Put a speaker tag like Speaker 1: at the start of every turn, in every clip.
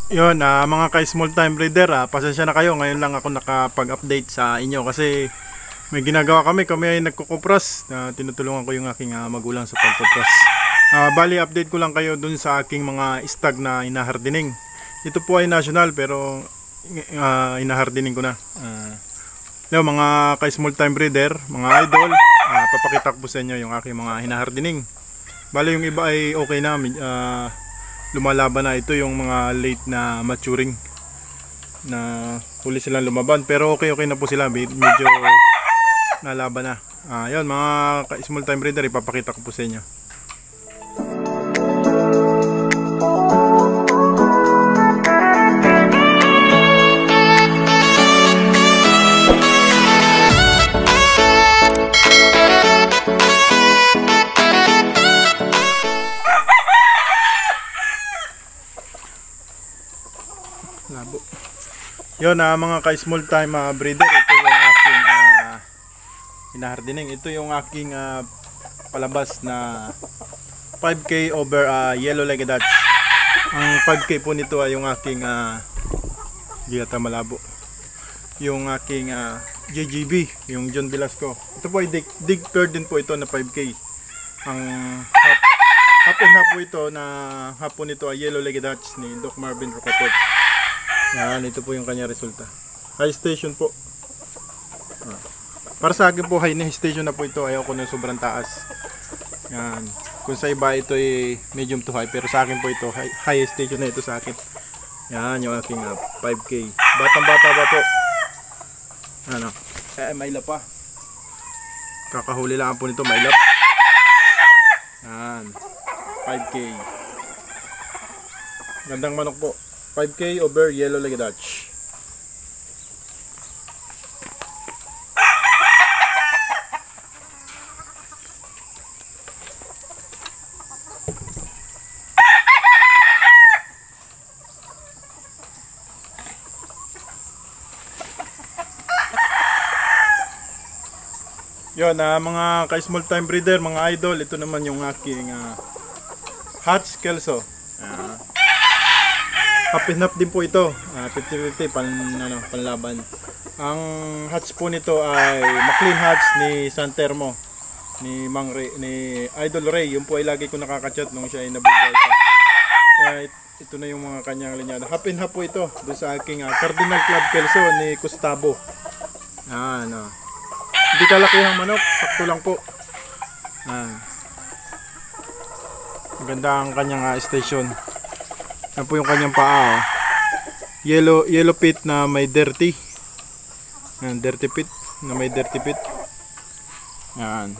Speaker 1: Yun, mga ka-small time breeder, pasensya na kayo. Ngayon lang ako nakapag-update sa inyo kasi may ginagawa kami ay nagkukupras. Tinutulungan ko yung aking magulang sa pagkupras. Bali, update ko lang kayo dun sa aking mga stag na inahardening. Ito po ay national pero inahardening ko na. Mga ka-small time breeder, mga idol, papakita ko po sa inyo yung aking mga hinahardening. Bali, yung iba ay okay na, lumalaban na. Ito yung mga late na maturing na huli silang lumaban, pero okay na po sila, medyo nalaban na. Yun, mga small time breeder, ipapakita ko po sa inyo. Labo. Yun, mga ka-small time breeder, ito yung aking hinahardening. Ito yung aking palabas na 5K over yellow-legged Dutch. Ang 5K po nito ay yung aking di ata malabo, yung aking JGB, yung John Velasco. Ito po ay dig paired din po ito na 5K. Ang half and half po ito, na half po nito ay yellow-legged Dutch ni Doc Marvin Rocaport. Yan, ito po yung kanya resulta. High station po. Para sa akin po, high station na po ito. Ayaw ko na sobrang taas. Yan. Kung sa iba ito ay medium to high, pero sa akin po ito, high station na ito sa akin. Yan, yung aking 5K. Batang bata pa po. Ano? Mailap pa. Kakahuli lang po nito, mailap. Yan. 5K. Gandang manok po. 5K over yellow-legged Dutch. Yun, mga ka-small time breeder, mga idol, ito naman yung aking Hatch Kelso. Half and half din po ito, 50-50 panlaban. Ang hatch po nito ay McLean hatch ni San Termo, ni Mang Ray, ni Idol Ray. Yung po ay lagi ko nakaka-chat nung siya ay nabubuhay pa. Kaya ito na yung mga kanyang linyada. Half and half po ito doon sa aking Cardinal Club Kelso ni Gustavo. Hindi kalaki ang manok, sakto lang po. Maganda ang kanyang station. Yan po yung kanyang paa. Yellow pit na may dirty. Yan, dirty pit na may dirty pit. Yan.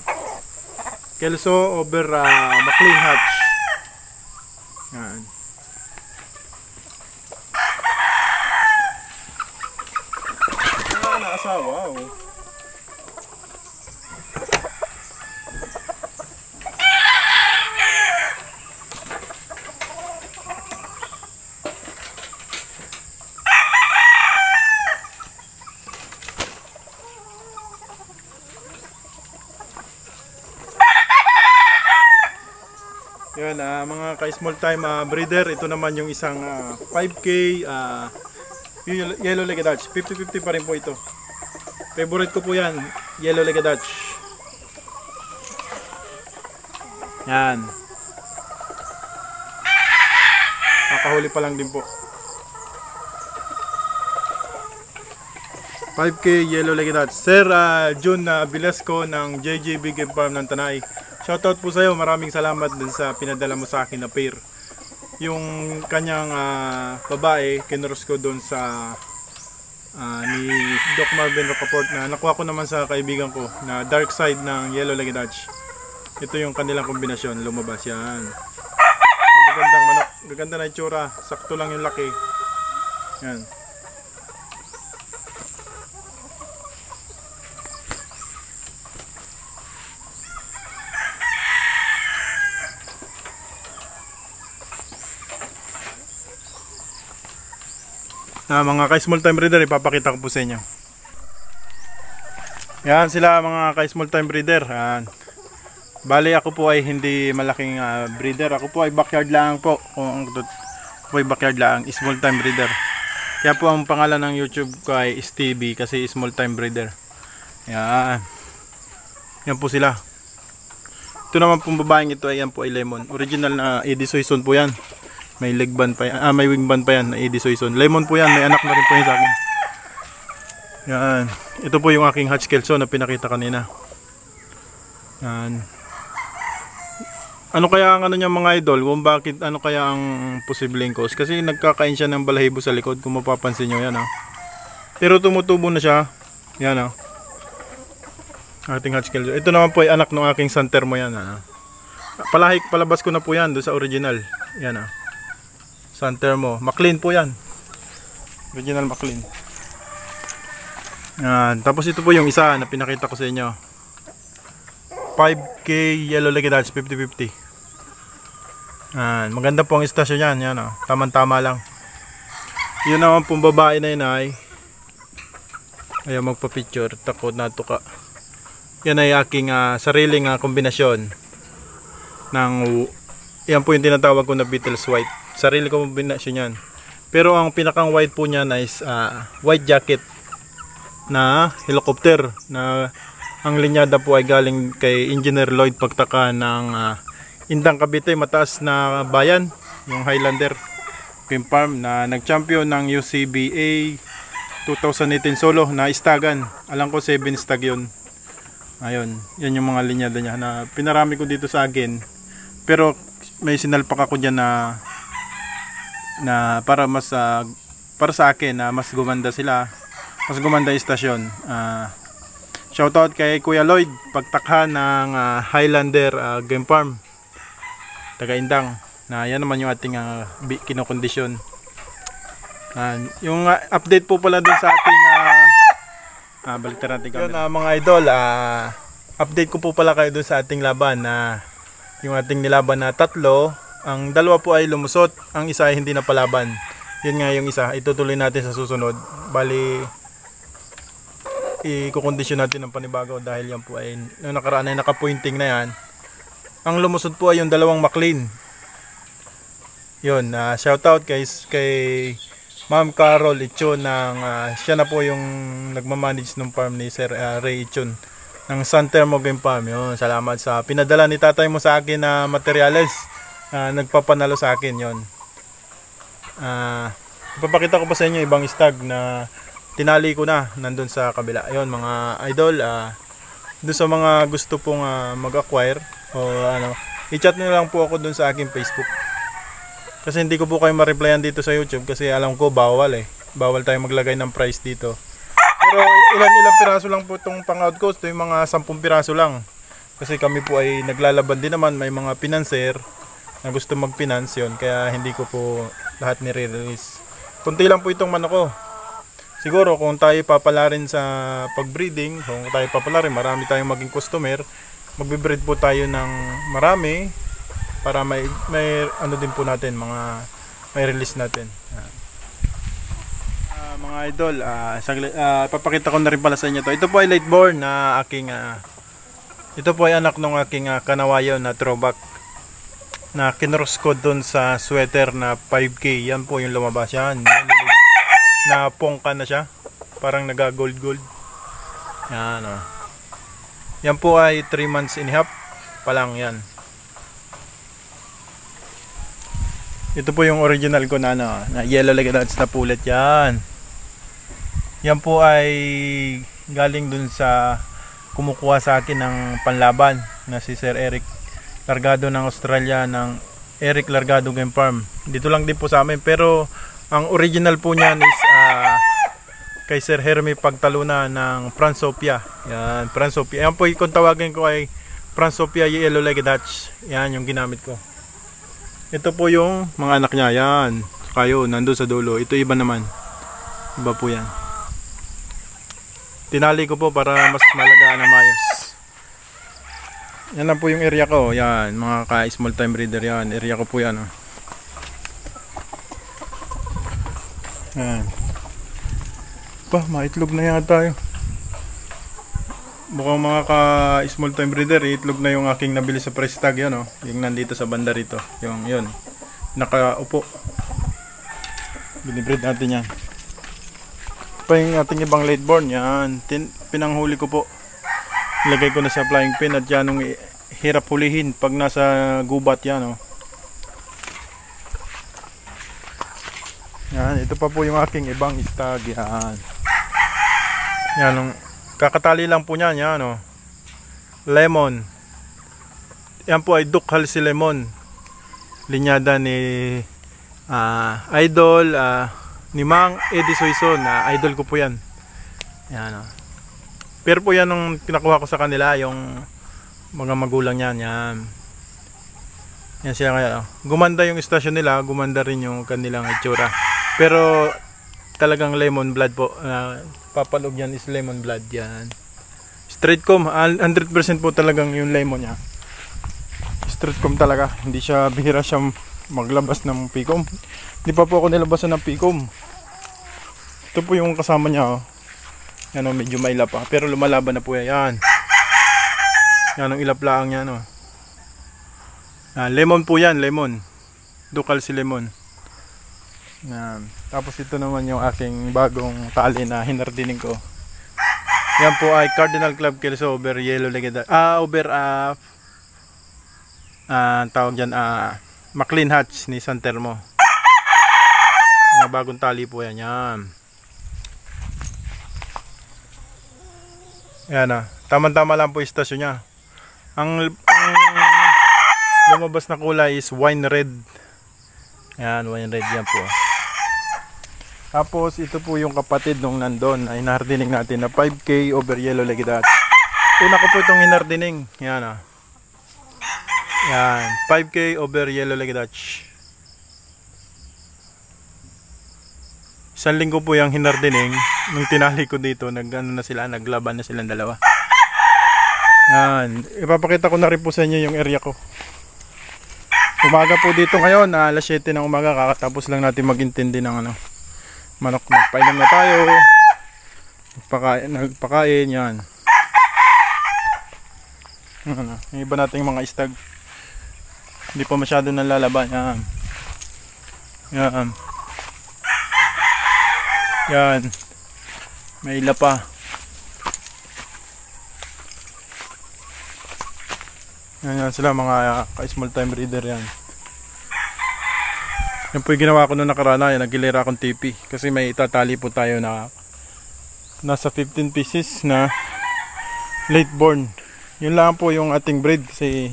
Speaker 1: Kelso over McLean hatch. Yan. Naasawa. Wow. Yan, mga ka-small time breeder, ito naman yung isang 5K yellow-legged Dutch. 50-50 pa rin po ito. Favorite ko po yan, yellow-legged Dutch. Yan. Nakahuli pa lang din po. 5K yellow-legged Dutch. Sir Jun Velasco ng JJB Game Farm ng Tanay. Shoutout po sa iyo, maraming salamat din sa pinadala mo sa akin na pair. Yung kanyang babae, kinuros ko doon sa ni Doc Marvin Rocaport na nakuha ko naman sa kaibigan ko na dark side ng yellow-legged Dutch. Ito yung kanilang kombinasyon, lumabas yan. Magagandang manok, gaganda na itsura, sakto lang yung laki. Yan. Mga ka-small time breeder, ipapakita ko po sa inyo. Yan sila mga ka-small time breeder. Bali ako po ay hindi malaking breeder. Ako po ay backyard lang po. po yung backyard lang, small time breeder. Kaya po ang pangalan ng YouTube ko ay STB kasi small time breeder. Yan. Yan po sila. Ito naman pong babaeng ito, ayan po ay lemon. Original na Eddie Soyson po yan. May leg band pa yan. May wing band pa yan na Eddie Soyson. Lemon po yan, may anak na rin po yan sa akin. Yan. Ito po yung aking Hutch Kelso na pinakita kanina. Yan. Ano kaya ang ano niya mga idol? Kung bakit ano kaya ang posibleng cause? Kasi nagkakain siya ng balahibo sa likod kung mapapansin nyo yan. Pero tumutubo na siya. Yan ating Hutch Kelso. Ito naman po ay anak ng aking San Termo yan. Palabas ko na po yan doon sa original. Yan San Termo. McLean po yan. Original McLean. Yan. Tapos ito po yung isa na pinakita ko sa inyo. 5K Yellow Legged Dutch 50-50. Yan. Maganda po ang istasyon yan. Yan Tama-tama lang. Yun naman pong babae na yun ay ayaw magpa-picture. Takot na tuka. Yan ay aking sariling kombinasyon ng yan po yung tinatawag ko na Beatles White. Sarili ko kombinasyon yan. Pero ang pinakang white po niyan is white jacket na helicopter na ang linyada po ay galing kay Engineer Lloyd Pagtaka ng Indang Cavite, mataas na bayan, yung Highlander Game Farm na nag-champion ng UCBA 2018 solo na istagan. Alam ko 7 stag yun. Ayun, yan yung mga linyada niya na pinarami ko dito sa akin. Pero may sinalpak ako diyan na para mas para sa akin na mas gumanda sila. Mas gumanda yung istasyon. Shoutout kay Kuya Lloyd Pagtakha ng Highlander Game Farm. Taga Indang. Na yan naman yung ating kinokondisyon. Yung update po pala dun sa ating balik natin kami. Yun mga idol, update ko po pala kayo dun sa ating laban na yung ating nilaban na 3, ang 2 po ay lumusot, ang isa ay hindi na palaban. Yun nga yung isa, itutuloy natin sa susunod. Bali, i-kondisyon natin ng panibago dahil yan po ay yung nakaraan ay nakapointing na yan. Ang lumusot po ay yung 2 McLean. Yun, shoutout kay Ma'am Carol Ichon ng siya na po yung nagmamanage ng farm ni Sir Ray Ichon ng San Termo Game Farm. Yun, salamat sa pinadala ni tatay mo sa akin na materyales. Nagpapanalo sa akin yon. Ipapakita ko pa sa inyo ibang stag na tinali ko na nandun sa kabila. Ayun mga idol, doon sa mga gusto pong mag-acquire o i-chat nyo lang po ako doon sa aking Facebook. Kasi hindi ko po kayo ma-replyan dito sa YouTube kasi alam ko bawal bawal tayo maglagay ng price dito. Pero ilang piraso lang po itong pang-outcoast, yung mga 10 piraso lang. Kasi kami po ay naglalaban din naman, may mga financer na gusto mag-finance yun, kaya hindi ko po lahat nire-release. Kunti lang po itong manok ko. Siguro kung tayo papalarin sa pag-breeding, kung tayo papalarin, marami tayong maging customer, magbe-breed po tayo ng marami para may ano din po natin, may release natin. Mga idol, ipapakita ko na rin pala sa inyo to. Ito po ay late born na aking ito po ay anak ng aking kanawayo na throwback na kinross ko dun sa sweater na 5K. Yan po yung lumabas yan. Na pongka na siya. Parang naga gold. Yan Yan po ay 3 months and a half pa lang yan. Ito po yung original ko na na Yellow Legged Dutch na pullet yan. Yan po ay galing dun sa kumukuha sa akin ng panlaban na si Sir Eric Largado ng Australia ng Eric Largado Game Farm. Dito lang din po sa amin, pero ang original po niyan is kay Sir Hermie Pagtaluna ng Fransopia. Yan, Fransopia. Yan po kung tawagin ko ay Fransopia Yellow Legged Dutch. Yan yung ginamit ko. Ito po yung mga anak niya. Yan. Kayo, nandun sa dulo. Ito iba naman. Iba po yan. Tinali ko po para mas malagaan ang mayas. Yan lang po yung area ko. Yan, mga ka-small time breeder yan. Area ko po yan. Yan. Maitlog na yata tayo. Mukhang mga ka-small time breeder, itlog na yung aking nabili sa price tag yan. Yung nandito sa banda rito. Yung yun. Nakaupo. Binibreed natin yan. Pa yung ating ibang late born, yan. Pinanghuli ko po. Ilagay ko na sa flying pin at yan ang hirap hulihin pag nasa gubat yan. Oh. Yan, ito pa po yung aking ibang stag. Yan. Yan, kakatali lang po niyan. Yan, oh. Lemon. Yan po ay Dukhal si Lemon. Linyada ni Idol ni Mang Eddie Soyson. Idol ko po yan. Yan, oh. Pero po yan nung pinakuha ko sa kanila, yung mga magulang yan. Yan. Yan siya kaya. Gumanda yung istasyon nila, gumanda rin yung kanilang itsura. Pero talagang lemon blood po. Papalog yan is lemon blood yan. Straight comb, 100% po talagang yung lemon niya. Straight comb talaga. Hindi siya, bihira siya maglabas ng pikom. Hindi pa po ako nilabasan ng pikom. Ito po yung kasama niya. Oh. Yan o, medyo mailap pa. Pero lumalaban na po yan. Yan ang ilaplaan niya. No? Lemon po yan, lemon. Dukhal si Lemon. Yan. Tapos ito naman yung aking bagong tali na hinardining ko. Yan po ay Cardinal Club Kelso over Yellow Legged. Tawag dyan, McLean Hatch ni San Telmo. Mga bagong tali po yan. Yan. Yan ah. Tama-tama lang po yung istasyon niya. Ang lumabas na kulay is wine red. Yan, wine red yan po. Tapos ito po yung kapatid nung nandun ay hinardining natin na 5K over Yellow Legged Hatch. Una ko po itong hinardining. Yan ah. Yan, 5K over Yellow Legged Hatch. Isang linggo po yung hinardining. Nung tinali ko dito, naglaban na silang dalawa. Yan, ipapakita ko na rin po sa inyo yung area ko. Umaga po dito ngayon, alas 7 ng umaga, kakatapos lang natin magintindi ng manok. Nagpainom na tayo. Nagpakain, yan. Yung iba nating mga istag. Hindi pa masyado nalalaban. Yan. Yan. Yan. May ila pa. Yan sila mga ka-small time breeder yan. Yan po yung ginawa ko nung nakarana. Yan, nagilera akong TP. Kasi may itatali po tayo na nasa 15 pieces na late born. Yun lang po yung ating breed. Kasi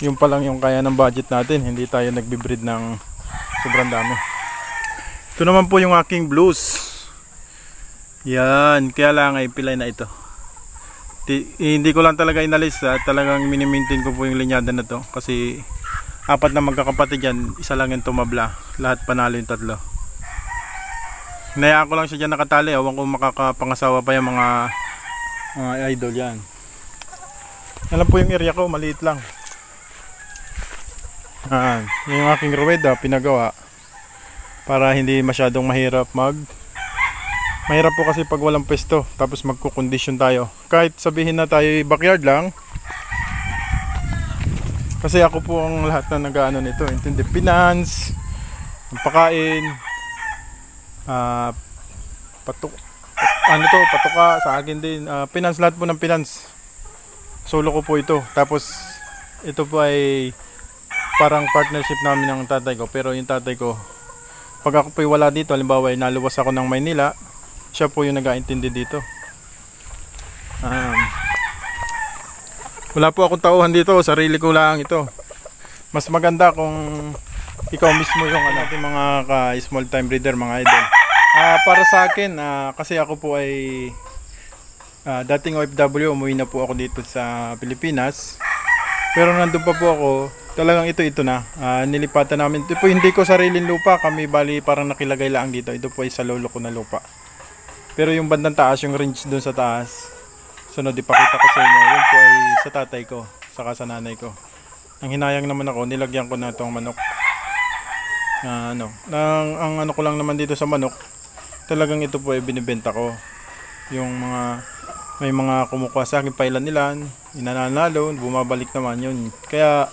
Speaker 1: yun pa lang yung kaya ng budget natin. Hindi tayo nagbe-breed ng sobrang dami. Ito naman po yung aking blues. Yan. Kaya lang ay pilay na ito. Hindi ko lang talaga inalis. Talagang mini-maintain ko po yung linyada na to. Kasi apat na magkakapatid yan, isa lang yung tumabla. Lahat panalo yung tatlo. Hinayaan ko lang siya dyan nakatali. Awan ko makakapangasawa pa yung mga idol yan. Alam po yung area ko, maliit lang. Yung aking ruweda pinagawa para hindi masyadong mahirap mahirap po kasi pag walang pwesto. Tapos magkukondisyon tayo. Kahit sabihin na tayo backyard lang. Kasi ako po ang lahat na nag-ano nito, intindi, finance, pagkain, patuka sa akin din, finance, lahat po ng finance. Solo ko po ito. Tapos ito po ay parang partnership namin ng tatay ko. Pero yung tatay ko, pag ako po wala dito, halimbawa ay naluwas ako ng Maynila, siya po yung nag-aintindi dito. Wala po akong tauhan dito, sarili ko lang ito. Mas maganda kung ikaw mismo yung ating mga small time breeder, mga idol. Para sa akin, kasi ako po ay dating OFW, umuwi na po ako dito sa Pilipinas. Pero nandun pa po ako, talagang ito na. Nilipatan namin. Ito po hindi ko sariling lupa, kami bali parang nakilagay lang dito. Ito po ay sa lolo ko na lupa. Pero yung bandang taas, yung range dun sa taas, sunod ipakita ko sa inyo, yun po ay sa tatay ko, saka sa nanay ko. Ang hinayang naman ako, nilagyan ko na itong manok. Ang ano ko lang naman dito sa manok, talagang ito po ay binibenta ko. Yung may mga kumukuha sa akin pailan-ilan, inananalo, bumabalik naman yun. Kaya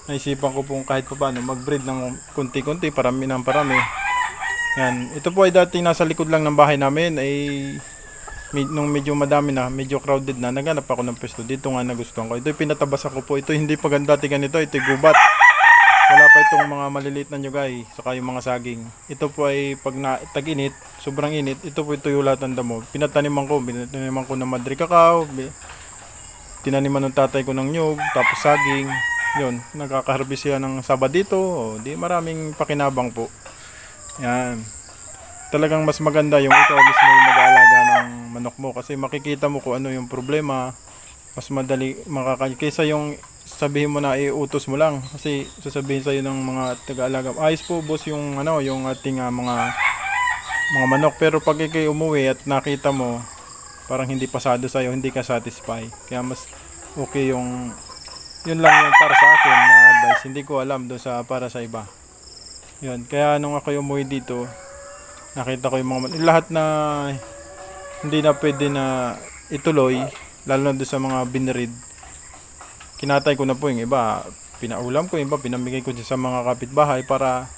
Speaker 1: naisipan ko pong kahit pa paano mag-breed ng kunti-kunti, parami ng parami. Yan, ito po ay dati nasa likod lang ng bahay namin ay nung medyo madami na, medyo crowded na, naghanap ako ng pwesto. Dito nga nagustuhan ko. Ito pinatabasan ko po. Ito hindi pa dati ganito. Ito gubat. Wala pa itong mga maliliit na nyugay, saka yung mga saging. Ito po ay pag tag-init, sobrang init, ito po ituyo lahat ng damo. Pinataniman ko ng madre cacao, tinaniman ng tatay ko ng nyug, tapos saging. Yun, nakaka-harvest yan ng saba dito. O, di maraming pakinabang po. Yan. Talagang mas maganda yung ikaw mismo yung mag-aalaga ng manok mo kasi makikita mo kung ano yung problema. Mas madali kaysa yung sabihin mo na iutos mo lang kasi sasabihin sa iyo ng mga taga-alaga, ayos po boss yung yung ating mga manok, pero pag ikay umuwi at nakita mo parang hindi pasado sa iyo, hindi ka satisfy. Kaya mas okay yung yun lang yung para sa akin na advice, hindi ko alam do sa para sa iba. Yun, kaya nung ako umuwi dito, nakita ko yung mga lahat na hindi na pwede na ituloy, lalo na doon sa mga binread. Kinatay ko na po yung iba, pinaulam ko yung iba, pinamigay ko sa mga kapitbahay para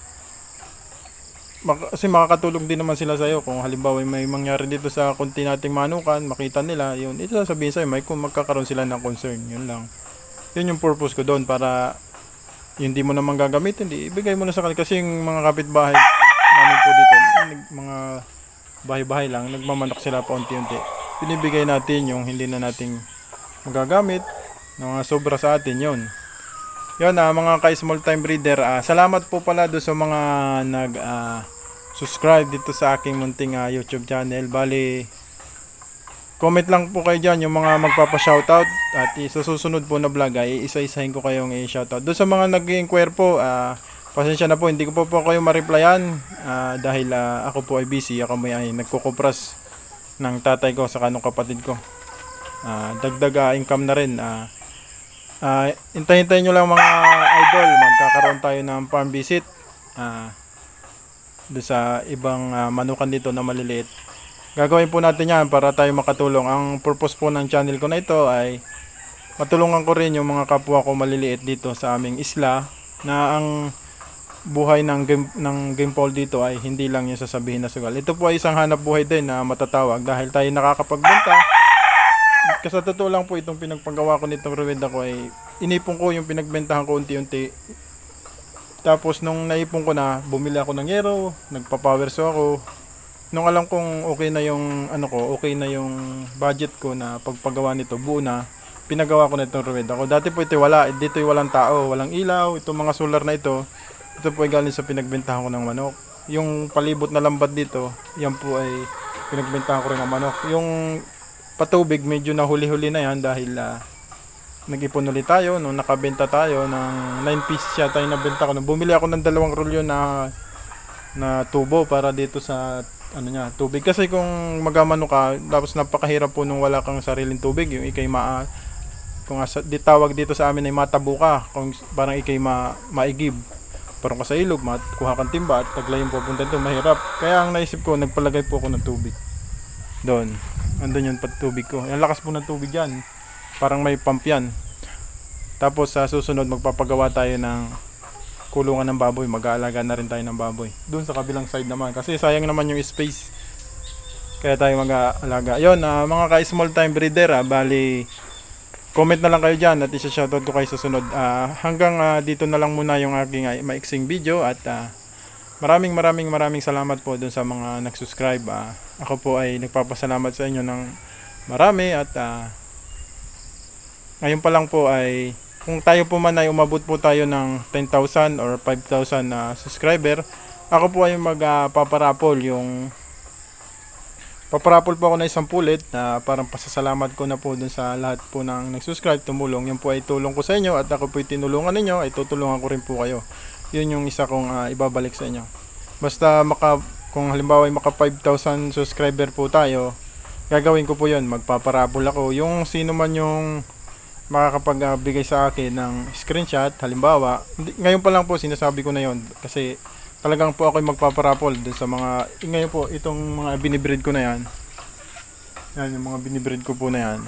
Speaker 1: kasi makakatulong din naman sila sa iyo kung halimbawa may mangyari dito sa konti nating manukan, makita nila yun, ito sasabihin sa iyo, may kung magkakaroon sila ng concern, yun lang. Yun yung purpose ko doon, para hindi mo naman gagamitin, hindi ibigay mo na sa kanila kasi yung mga kapitbahay namin po dito, mga bahay-bahay lang, nagmamanok sila pa unti-unti. Pinibigay natin yung hindi na nating magagamit, na mga sobra sa atin yun. Yun mga ka-small time breeder, salamat po pala doon sa mga subscribe dito sa aking munting YouTube channel. Bali, comment lang po kayo dyan yung mga magpapa-shoutout at sa susunod po na vlog ay isa-isahin ko kayong i-shoutout. Doon sa mga nag-inquire po, pasensya na po, hindi ko po kayo ma-replyan dahil ako po ay busy. Ako ay nagkukupras ng tatay ko sa kanong kapatid ko. Dagdag income na rin. Hintayin nyo lang mga idol, magkakaroon tayo ng farm visit doon sa ibang manukan dito na maliliit. Gagawin po natin yan para tayo makatulong. Ang purpose po ng channel ko na ito ay matulungan ko rin yung mga kapwa ko maliliit dito sa aming isla, na ang buhay ng game pole dito ay hindi lang yung sasabihin na sugal. Ito po ay isang hanap buhay din na matatawag dahil tayo nakakapagbenta. Kasi totoo lang po, itong pinagpagawa ko nitong ruweda ko ay inipon ko yung pinagbentahan ko unti-unti. Tapos nung naipon ko na, bumili ako ng yero, nagpa-power saw ako. Nung alam kong okay na yung okay na yung budget ko na pagpagawa nito, buo na, pinagawa ko nitong ruweda ko. Dati po ito dito ay walang tao, walang ilaw. Itong mga solar na ito po ay galing sa pinagbentahan ko ng manok. Yung palibot na lambat dito, yan po ay pinagbentahan ko rin ng manok. Yung patubig medyo nahuli-huli na yan dahil nag-ipon ulit tayo nung nakabenta tayo ng 9 pieces yata yung nabenta ko. Bumili ako ng 2 rolyo na tubo para dito sa tubig, kasi kung magamano ka tapos napakahirap po nung wala kang sariling tubig, yung ikay kung tawag dito sa amin ay matabo ka, kung parang ikay maigib, parang ka sa ilog, kuha kang timba at taglay yung pupunta doon, mahirap. Kaya ang naisip ko, nagpalagay po ako ng tubig doon. Andun yung tubig ko. Ang lakas po ng tubig yan. Parang may pump yan. Tapos sa susunod magpapagawa tayo ng kulungan ng baboy. Mag-aalaga na rin tayo ng baboy. Doon sa kabilang side naman. Kasi sayang naman yung space. Kaya tayo mag-aalaga. Yun, mga ka-small time breeder. Bali, comment na lang kayo dyan at isa-shoutout ko kayo susunod. Hanggang dito na lang muna yung aking maiksing video. At maraming salamat po dun sa mga nag-subscribe. Ako po ay nagpapasalamat sa inyo ng marami at ngayon pa lang po ay kung tayo po man ay umabot po tayo ng 10,000 or 5,000 na subscriber, ako po ay magpaparapol paparapol po ako na isang pulit na parang pasasalamat ko na po dun sa lahat po ng nag-subscribe, tumulong. Yun po ay tulong ko sa inyo at ako po ay tinulungan ninyo, ay tutulungan ko rin po kayo. Yun yung isa kong ibabalik sa inyo. Basta kung halimbawa ay maka 5,000 subscriber po tayo, gagawin ko po yun, magpaparapol ako. Yung sino man yung makakapagbigay sa akin ng screenshot, halimbawa, ngayon pa lang po sinasabi ko na yun kasi talagang po ako magpaparapol dun sa mga, ngayon po itong mga binibreed ko na yan, yung mga binibreed ko po na yan,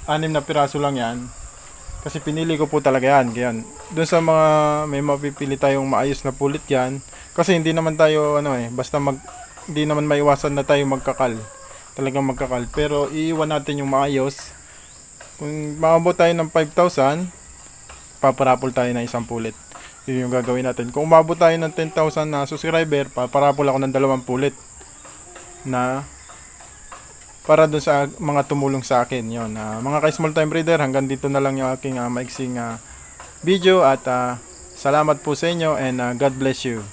Speaker 1: 6 na piraso lang yan. Kasi pinili ko po talaga yan. Kaya doon sa mga may mapipili tayong maayos na pulit yan. Kasi hindi naman tayo basta hindi naman maiwasan na tayo magkakal. Talagang magkakal. Pero iiwan natin yung maayos. Kung maabot tayo ng 5,000, paparapol tayo ng isang pulit. Yun yung gagawin natin. Kung umabot tayo ng 10,000 na subscriber, paparapol ako ng 2 pulit na para dun sa mga tumulong sa akin. Yun, mga ka-small time breeder, hanggang dito na lang yung aking maiksing video at salamat po sa inyo and God bless you.